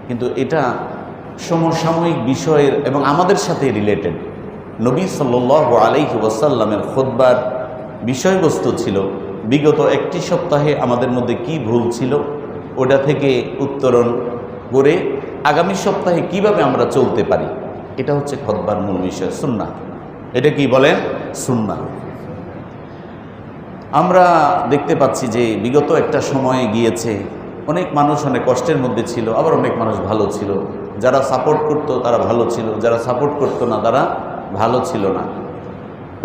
কিন্তু এটা সমসাময়িক বিষয়ের এবং আমাদের সাথে রিলেটেড। নবী সাল্লাল্লাহু আলাইহি ওয়াসাল্লামের খুতবার বিষয়বস্তু ছিল বিগত একটি সপ্তাহে আমাদের মধ্যে কি ভুল ছিল ওটা থেকে উত্তরণ করে আগামী সপ্তাহে কিভাবে আমরা চলতে পারি, এটা হচ্ছে খুতবার মূল বিষয়, সুন্নাহ। এটা কি বলেন? সুন্নাহ। আমরা দেখতে পাচ্ছি যে বিগত একটা সময়ে গিয়েছে, অনেক মানুষ অনেক কষ্টের মধ্যে ছিল, আবার অনেক মানুষ ভালো ছিল। যারা সাপোর্ট করতো তারা ভালো ছিল, যারা সাপোর্ট করতো না তারা ভালো ছিল না।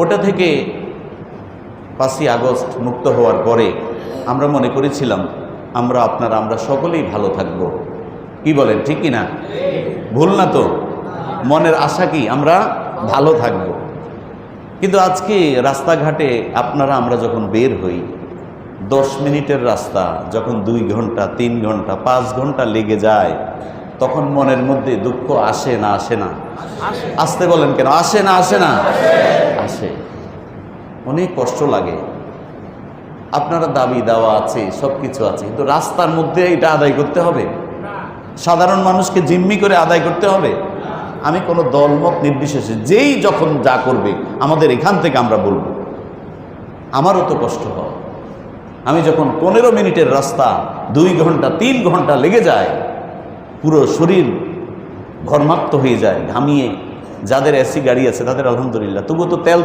ওটা থেকে 5ই আগস্ট মুক্ত হওয়ার পরে আমরা মনে করেছিলাম আমরা সকলেই ভালো থাকব। কি বলেন, ঠিক কি না? ভুল না তো? মনের আশা কি আমরা ভালো থাকব। কিন্তু আজকে রাস্তাঘাটে আমরা যখন বের হই, 10 মিনিটের রাস্তা যখন 2 ঘন্টা 3 ঘন্টা 5 ঘন্টা লেগে যায়, তখন মনের মধ্যে দুঃখ আসে না আসে না? আসতে বলেন কেন? আসে না আসে না? আসে। অনেক কষ্ট লাগে। আপনারা দাবি দেওয়া আছে, সব কিছু আছে, কিন্তু রাস্তার মধ্যে এটা আদায় করতে হবে, সাধারণ মানুষকে জিম্মি করে আদায় করতে হবে। আমি কোনো দলমত নির্বিশেষে যেই যখন যা করবে আমাদের এখান থেকে আমরা বলবো। আমারও তো কষ্ট হয়। আমি যখন 15 মিনিটের রাস্তা 2 ঘন্টা 3 ঘন্টা লেগে যায়, পুরো শরীর ঘর্মাক্ত হয়ে যায়, ঘামিয়ে। যাদের এসি গাড়ি আছে তাদের আলহামদুলিল্লাহ, তবুও তো তেল